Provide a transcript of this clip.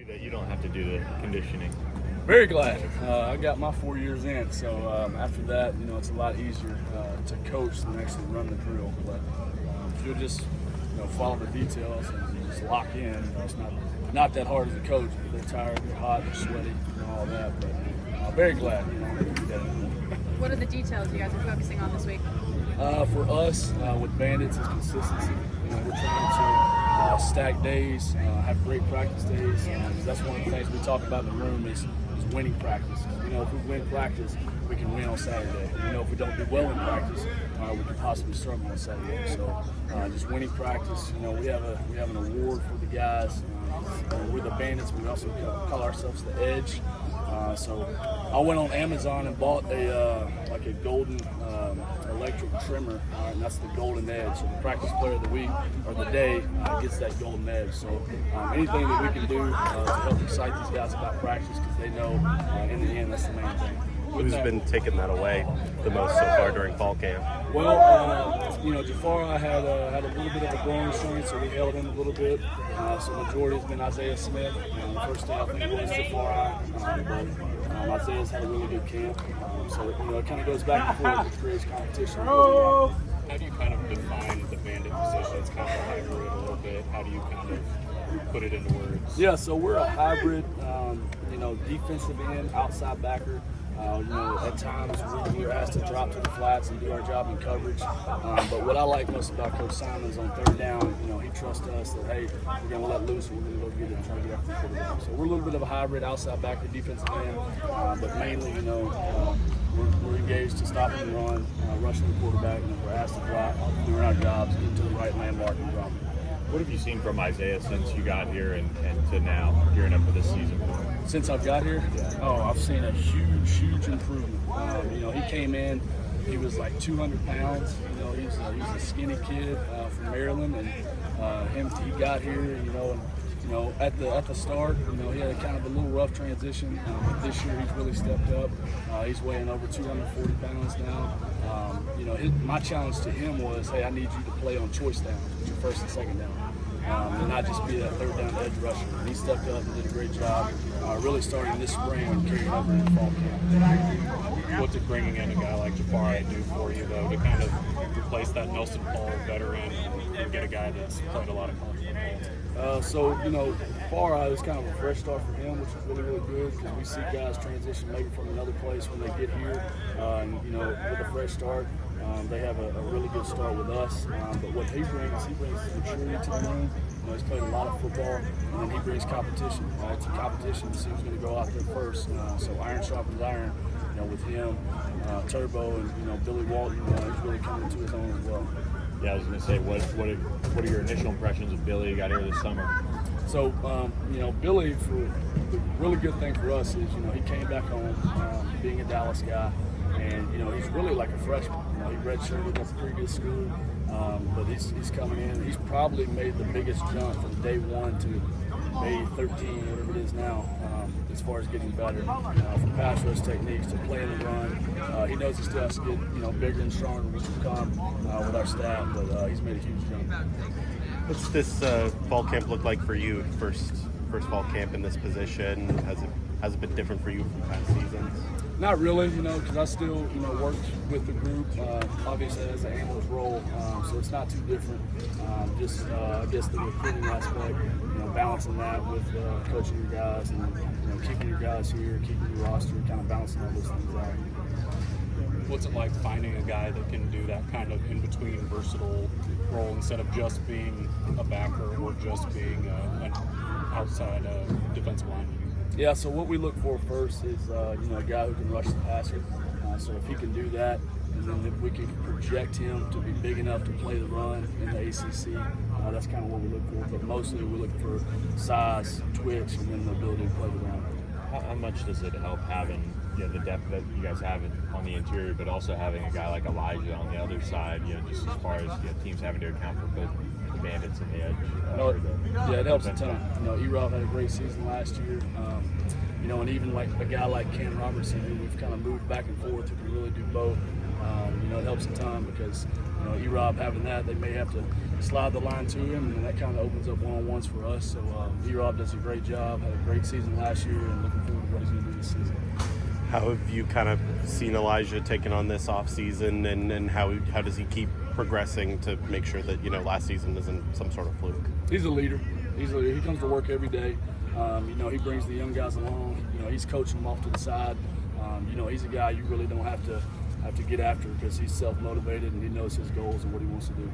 that you don't have to do the conditioning? Very glad. I got my 4 years in, so after that, it's a lot easier to coach than actually run the drill. But if you'll just follow the details and just lock in, it's not that hard as a coach. They're tired, they're hot, they're sweaty, all that. But very glad. What are the details you guys are focusing on this week? For us, with Bandits, is consistency. We're trying to stack days, have great practice days. That's one of the things we talk about in the room is winning practice. If we win practice, we can win on Saturday. If we don't do well in practice, we could possibly struggle on Saturday. So just winning practice. We have an award for the guys. We're the Bandits. We also call ourselves the Edge. So I went on Amazon and bought a golden electric trimmer, and that's the golden edge. So the practice player of the week or the day gets that golden edge. So anything that we can do to help excite these guys about practice, because they know in the end that's the main thing. Who's been taking that away the most so far during fall camp? Well, Jahfari had a little bit of a growing strain, so we held him a little bit. So the majority has been Isaiah Smith. The first thing I think was Jahfari, but Isaiah's had a really good camp. So it kind of goes back and forth. It creates competition. How do you kind of define the Bandit position? It's kind of a hybrid a little bit. How do you kind of put it into words? Yeah, so we're a hybrid, defensive end, outside backer. At times we're asked to drop to the flats and do our job in coverage. But what I like most about Coach Simon is on third down, he trusts us that, hey, we're going to let loose and we're going to go get it and try to get after the quarterback. So we're a little bit of a hybrid, outside backer, defensive end. But mainly, we're engaged to stop and run, rushing the quarterback, and if we're asked to drop, doing our jobs, get to the right landmark and drop it. What have you seen from Isaiah since you got here and to now, gearing up for this season? Since I've got here? I've seen a huge improvement. He came in, he was like 200 pounds. He's a skinny kid from Maryland, and he got here, at the start, he had kind of a little rough transition. This year he's really stepped up. He's weighing over 240 pounds now. My challenge to him was, hey, I need you to play on choice down, your first and second down, and not just be that third down edge rusher. And he stepped up and did a great job, really starting this spring and carrying over into fall camp. What's it bringing in a guy like Jahfari do for you, though, to kind of replace that Nelson Paul veteran and get a guy that's played a lot of college football? Jahfari was kind of a fresh start for him, which is really good, because we see guys transition maybe from another place when they get here, with a fresh start. They have a really good start with us, but what he brings maturity to the room. He's played a lot of football, and then he brings competition. It's a competition to see who's going to go out there first. So iron sharpens iron. With him, Turbo, and Billy Walton, he's really coming to his own as well. Yeah, I was going to say, what are your initial impressions of Billy? You got here this summer. So, Billy, for the really good thing for us is, he came back home, being a Dallas guy, and he's really like a freshman. He redshirted at the previous school, but he's coming in. He's probably made the biggest jump from day one to maybe 13, whatever it is now, as far as getting better, from pass rush techniques to playing the run. He knows he still has to get bigger and stronger, which will come with our staff, but he's made a huge jump. What's this fall camp look like for you? First fall camp in this position. Has it been different for you from past seasons? Not really, because I still, worked with the group, obviously as an analyst role, so it's not too different. I guess the recruiting aspect, balancing that with coaching your guys and keeping your guys here, keeping your roster, kind of balancing all those things out. What's it like finding a guy that can do that kind of in-between versatile role instead of just being a backer or just being an outside defensive lineman? Yeah, so what we look for first is a guy who can rush the passer. So if he can do that, and then if we can project him to be big enough to play the run in the ACC, that's kind of what we look for. But mostly we look for size, twitch, and then the ability to play the run. How much does it help having the depth that you guys have on the interior, but also having a guy like Elijah on the other side, just as far as teams having to account for both the Bandits and the edge? It helps a ton. E-Rob had a great season last year. And even like a guy like Ken Robertson, who we've kind of moved back and forth, who can really do both. It helps a ton because E-Rob having that, they may have to slide the line to him, and that kind of opens up one-on-ones for us. So E-Rob does a great job, had a great season last year, and looking forward to what he's going to do this season. How have you kind of seen Elijah taking on this offseason, and how does he keep progressing to make sure that, last season isn't some sort of fluke? He's a leader. He comes to work every day. He brings the young guys along. He's coaching them off to the side. He's a guy you really don't have to get after because he's self-motivated and he knows his goals and what he wants to do.